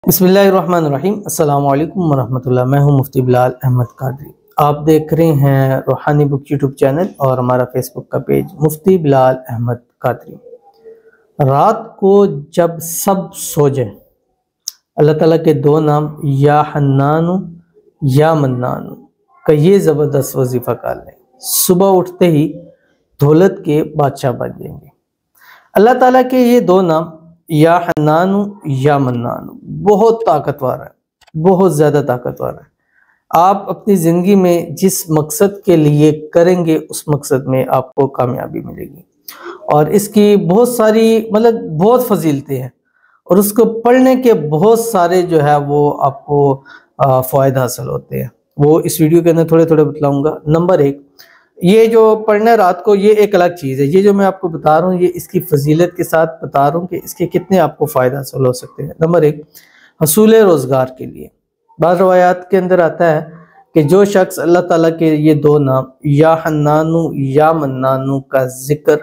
बिस्मिल्लाहिर्रहमानिर्रहीम। अस्सलामु अलैकुम वरहमतुल्लाह। मैं हूं मुफ्ती बिलाल अहमद कादरी। आप देख रहे हैं रूहानी बुक यूट्यूब चैनल और हमारा फेसबुक का पेज मुफ्ती बिलाल अहमद कादरी। रात को जब सब सो जाए, अल्लाह ताला के दो नाम या हन्नानु या मन्नानु का ये ज़बरदस्त वजीफ़ा कर लें। सुबह उठते ही दौलत के बादशाह बन जाएंगे। अल्लाह ताला के ये दो नाम या हन्नानु या मन्नानु बहुत ताकतवर है, बहुत ज़्यादा ताकतवर है। आप अपनी ज़िंदगी में जिस मकसद के लिए करेंगे उस मकसद में आपको कामयाबी मिलेगी। और इसकी बहुत सारी बहुत फजीलतें हैं और उसको पढ़ने के बहुत सारे जो है वो आपको फ़ायदे हासिल होते हैं। वो इस वीडियो के अंदर थोड़े थोड़े बतलाऊँगा। नंबर एक, ये जो पढ़ना है रात को, ये एक अलग चीज़ है। ये जो मैं आपको बता रहा हूँ ये इसकी फजीलत के साथ बता रहा हूँ कि इसके कितने आपको फ़ायदा हासिल हो सकते हैं। नंबर एक, हसूल रोज़गार के लिए बाज़ रवायात के अंदर आता है कि जो शख्स अल्लाह ताला के ये दो नाम या हन्नानु या मन्नानु का जिक्र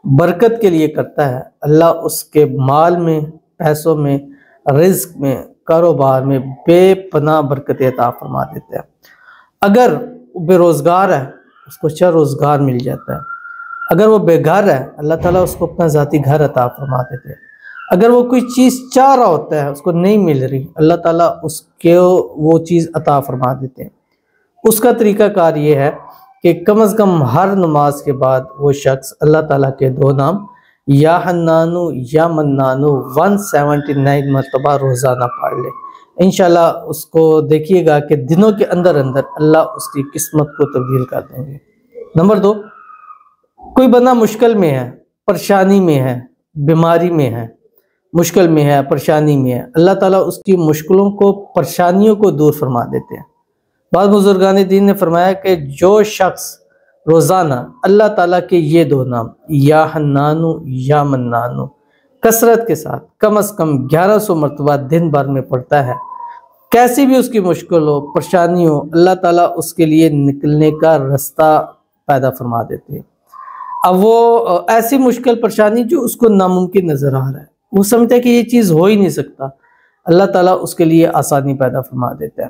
बरकत के लिए करता है, अल्लाह उसके माल में, पैसों में, रिज़्क में, कारोबार में बेपनाह बरकत अता फरमा देता है। अगर बेरोज़गार है उसको अच्छा रोज़गार मिल जाता है। अगर वो बेघर है अल्लाह ताला उसको अपना ज़ाती घर अता फरमा देते हैं। अगर वो कोई चीज़ चाह रहा होता है उसको नहीं मिल रही, अल्लाह ताला उसके वो चीज़ अता फरमा देते हैं। उसका तरीक़ाकार ये है कि कम से कम हर नमाज के बाद वो शख्स अल्लाह ताला के दो नाम या हन्नानु या मन्नानु 179 मरतबा रोज़ाना पढ़ ले। इंशाल्लाह उसको देखिएगा कि दिनों के अंदर अंदर अल्लाह उसकी किस्मत को तब्दील कर देंगे। नंबर दो, कोई बंदा मुश्किल में है, परेशानी में है, बीमारी में है, मुश्किल में है, परेशानी में है, अल्लाह ताला उसकी मुश्किलों को, परेशानियों को दूर फरमा देते हैं। बाद बुजुर्गान दीन ने फरमाया कि जो शख्स रोज़ाना अल्लाह ताला के ये दो नाम या हन्नानु या मन्नानु कसरत के साथ कम से कम 1100 मरतबा दिन भर में पढ़ता है, कैसी भी उसकी मुश्किल हो, परेशानी हो, अल्लाह ताला उसके लिए निकलने का रास्ता पैदा फरमा देते हैं। अब वो ऐसी मुश्किल परेशानी जो उसको नामुमकिन नज़र आ रहा है, वो समझता है कि ये चीज़ हो ही नहीं सकता, अल्लाह ताला उसके लिए आसानी पैदा फरमा देता है।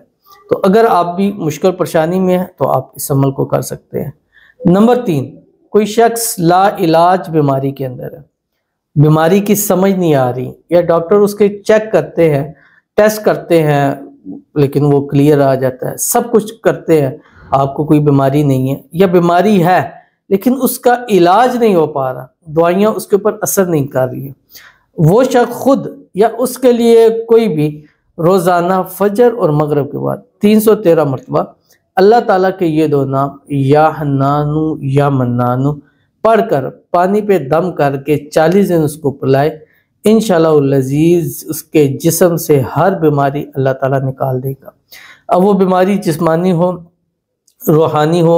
तो अगर आप भी मुश्किल परेशानी में हैं तो आप इस अमल को कर सकते हैं। नंबर तीन, कोई शख्स ला इलाज बीमारी के अंदर है, बीमारी की समझ नहीं आ रही, या डॉक्टर उसके चेक करते हैं, टेस्ट करते हैं लेकिन वो क्लियर आ जाता है, सब कुछ करते हैं, आपको कोई बीमारी नहीं है, या बीमारी है लेकिन उसका इलाज नहीं हो पा रहा, दवाइयाँ उसके ऊपर असर नहीं कर रही है, वो शख्स खुद या उसके लिए कोई भी रोज़ाना फजर और मगरिब के बाद 313 मरतबा अल्लाह ताला के ये दो नाम या हन्नानु या मन्नानु पढ़कर पानी पे दम करके 40 दिन उसको पिलाए, इंशाअल्लाह लजीज उसके जिस्म से हर बीमारी अल्लाह ताला निकाल देगा। अब वो बीमारी जिस्मानी हो, रूहानी हो,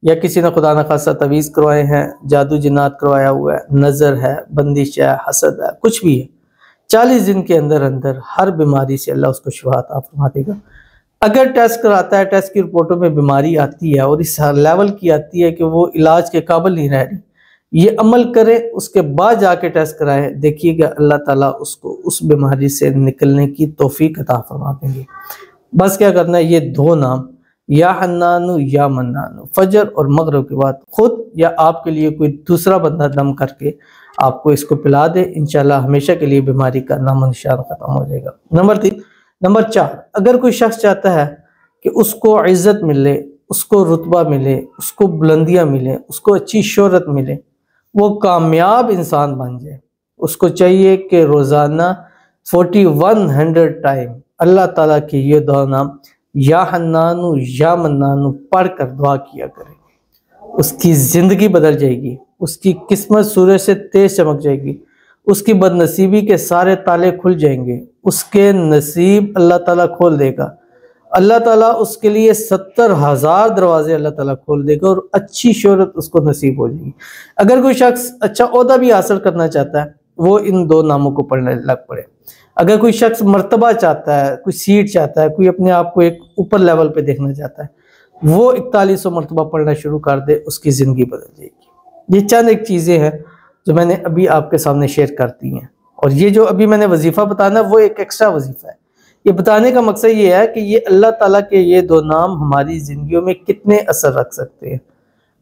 या किसी ने खुदा न खासा तवीज़ करवाए हैं, जादू जिन्नात करवाया हुआ है, नज़र है, बंदिश है, हसद है, कुछ भी है, 40 दिन के अंदर अंदर हर बीमारी से अल्लाह उसको शिफा अता फरमा देगा। अगर टेस्ट कराता है, टेस्ट की रिपोर्टों में बीमारी आती है और इस लेवल की आती है कि वो इलाज के काबिल नहीं रह रही, ये अमल करें, उसके बाद जाके टेस्ट कराएं, देखिएगा अल्लाह ताला उसको उस बीमारी से निकलने की तौफीक अता फरमा देंगे। बस क्या करना है, ये दो नाम या हन्नानु या मन्नानु फजर और मगरिब के बाद खुद या आपके लिए कोई दूसरा बंदा दम करके आपको इसको पिला दे, इंशाल्लाह हमेशा के लिए बीमारी का नामो निशान खत्म हो जाएगा। नंबर तीन। नंबर चार, अगर कोई शख्स चाहता है कि उसको इज्जत मिले, उसको रुतबा मिले, उसको बुलंदियां मिले, उसको अच्छी शोहरत मिले, वो कामयाब इंसान बन जाए, उसको चाहिए कि रोज़ाना 4100 टाइम अल्लाह ताला के ये दो नाम या हन्नानु या मन्नानु पढ़ कर दुआ किया करे। उसकी ज़िंदगी बदल जाएगी, उसकी किस्मत सूरज से तेज चमक जाएगी, उसकी बदनसीबी के सारे ताले खुल जाएंगे, उसके नसीब अल्लाह ताला खोल देगा, अल्लाह ताला उसके लिए 70,000 दरवाजे अल्लाह ताला खोल देगा और अच्छी शोहरत उसको नसीब हो जाएगी। अगर कोई शख्स अच्छा ओहदा भी हासिल करना चाहता है वो इन दो नामों को पढ़ने लग पड़े। अगर कोई शख्स मर्तबा चाहता है, कोई सीट चाहता है, कोई अपने आप को एक ऊपर लेवल पे देखना चाहता है, वो 4100 मरतबा पढ़ना शुरू कर दे, उसकी ज़िंदगी बदल जाएगी। ये चंद एक चीज़ें हैं जो मैंने अभी आपके सामने शेयर कर दी हैं। और ये जो अभी मैंने वजीफ़ा बताना वो एक एक्स्ट्रा वजीफ़ा है, ये बताने का मकसद ये है कि ये अल्लाह ताला के ये दो नाम हमारी ज़िंदगियों में कितने असर रख सकते हैं।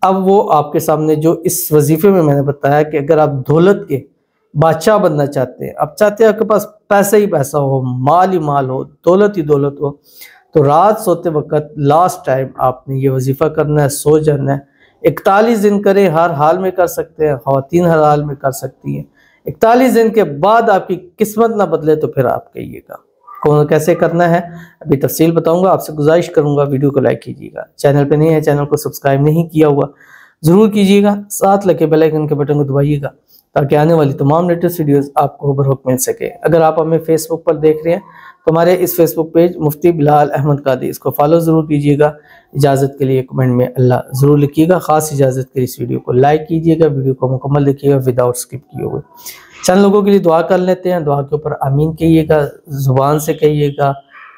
अब वो आपके सामने जो इस वजीफे में मैंने बताया कि अगर आप दौलत के बादशाह बनना चाहते हैं, आप चाहते हैं आपके पास पैसा ही पैसा हो, माल ही माल हो, दौलत ही दौलत हो, तो रात सोते वक्त लास्ट टाइम आपने ये वजीफा करना है, सो जाना है। 41 दिन करें, हर हाल में कर सकते हैं, ख़वातीन हर हाल में कर सकती हैं। 41 दिन के बाद आपकी किस्मत ना बदले तो फिर आप कहिएगा। कौन कैसे करना है अभी तफसील बताऊंगा। आपसे गुजारिश करूंगा वीडियो को लाइक कीजिएगा, चैनल पे नहीं है चैनल को सब्सक्राइब नहीं किया हुआ ज़रूर कीजिएगा, साथ लगे बेल आइकन के बटन को दबाइएगा ताकि आने वाली तमाम लेटेस्ट वीडियोस आपको बर वक्त मिल सके। अगर आप हमें फेसबुक पर देख रहे हैं तो हमारे इस फेसबुक पेज मुफ्ती बिलाल अहमद कादरी, इसको फॉलो ज़रूर कीजिएगा। इजाज़त के लिए कमेंट में अल्लाह ज़रूर लिखिएगा। ख़ास इजाज़त के लिए इस वीडियो को लाइक कीजिएगा, वीडियो को मुकम्मल देखिएगा विदाउट स्किप किए हुए। चंद लोगों के लिए दुआ कर लेते हैं। दुआ के ऊपर आमीन कहिएगा, ज़ुबान से कहिएगा,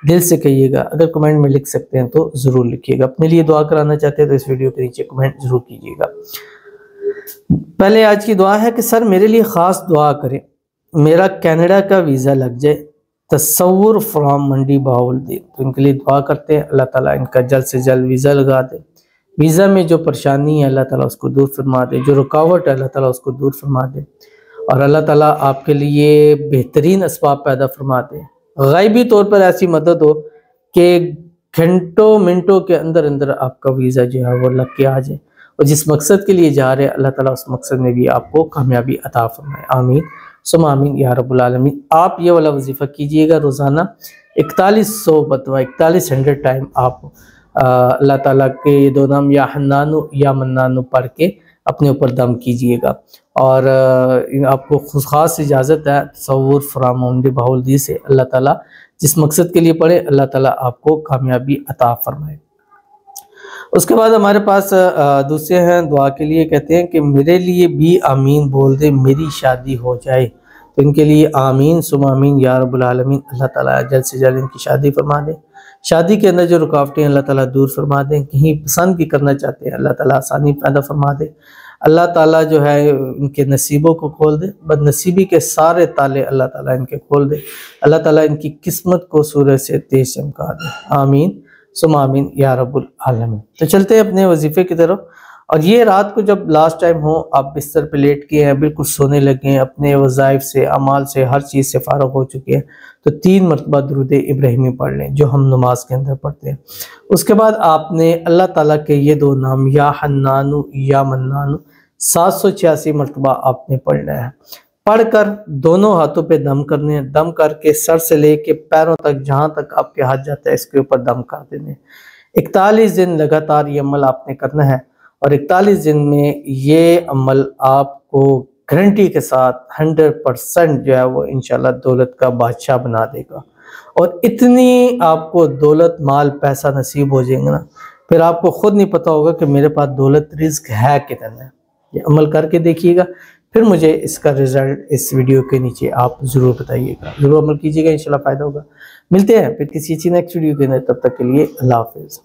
दिल से कहिएगा। अगर कमेंट में लिख सकते हैं तो ज़रूर लिखिएगा। अपने लिए दुआ कराना चाहते हैं तो इस वीडियो के नीचे कमेंट ज़रूर कीजिएगा। पहले आज की दुआ है कि सर मेरे लिए ख़ास दुआ करें, मेरा कनाडा का वीज़ा लग जाए, तस्वुर फ्राम मंडी बहाउलदीन। तो इनके लिए दुआ करते हैं अल्लाह ताला इनका जल्द से जल्द वीज़ा लगा दे। वीज़ा में जो परेशानी है अल्लाह ताला उसको दूर फरमा दे, जो रुकावट है अल्लाह ताला उसको दूर फरमा दे, और अल्लाह ताला आपके लिए बेहतरीन असबाब पैदा फरमा दे। ग़ैबी तौर पर ऐसी मदद हो कि घंटों मिनटों के अंदर अंदर आपका वीज़ा जो है वो लग के आ जाए, और जिस मकसद के लिए जा रहे हैं अल्लाह ताला उस मकसद में भी आपको कामयाबी अता फरमाए। आमीन सुम्मा आमीन या रब्बुल आलमीन। आप ये वाला वजीफ़ा कीजिएगा रोज़ाना 4100 मरतबा, 4100 टाइम आप अल्लाह ताला के ये दो नाम या हन्नानु या मन्नानु पढ़ के अपने ऊपर दम कीजिएगा। और आपको ख़ास इजाज़त है तस्वुर फ्राम मंडी बहाउलदीन से। अल्लाह ताला जिस मकसद के लिए पढ़े अल्लाह ताला आपको कामयाबी अता फरमाए। उसके बाद हमारे पास दूसरे हैं दुआ के लिए, कहते हैं कि मेरे लिए भी आमीन बोल दे, मेरी शादी हो जाए। तो इनके लिए आमीन सुम्मा आमीन या रब्बुल आलमीन। अल्लाह ताला जल्द से जल्द इनकी शादी फरमा दे। शादी के अंदर जो रुकावटें अल्लाह ताला दूर फरमा दें। कहीं पसंद की करना चाहते हैं अल्लाह ताला आसानी पैदा फरमा दे। अल्लाह ताला जो है इनके नसीबों को खोल दे, बदनसीबी के सारे ताले अल्लाह ताला इनके खोल दे। अल्लाह ताला इनकी किस्मत को सूरज से तेज चमका दे। आमीन सुम्मा आमीन या रब्बुल आलमीन। तो चलते हैं अपने वजीफे की तरफ। और ये रात को जब लास्ट टाइम हो, आप बिस्तर पे लेट के हैं, बिल्कुल सोने लगे हैं, अपने वज़ाइफ से, अमाल से, हर चीज़ से फ़ारिग हो चुके हैं, तो 3 मरतबा दुरूद इब्राहिमी पढ़ लें जो हम नमाज के अंदर पढ़ते हैं। उसके बाद आपने अल्लाह ताला के ये दो नाम या हन्नानु या मन्नानु 786 मरतबा आपने पढ़ना है। पढ़कर दोनों हाथों पे दम करने हैं। दम करके सर से लेके पैरों तक, जहाँ तक आपके हाथ जाता है, इसके ऊपर दम कर देने। 41 दिन लगातार ये अमल आपने करना है, और 41 दिन में ये अमल आपको गारंटी के साथ 100% जो है वो इंशाल्लाह दौलत का बादशाह बना देगा। और इतनी आपको दौलत, माल, पैसा नसीब हो जाएंगे ना, फिर आपको खुद नहीं पता होगा कि मेरे पास दौलत, रिस्क है कितना है। ये अमल करके देखिएगा, फिर मुझे इसका रिजल्ट इस वीडियो के नीचे आप ज़रूर बताइएगा। ज़रूर अमल कीजिएगा, इंशाल्लाह फ़ायदा होगा। मिलते हैं फिर किसी नेक्स्ट वीडियो के अंदर, तब तक के लिए अल्लाह हाफ़िज़।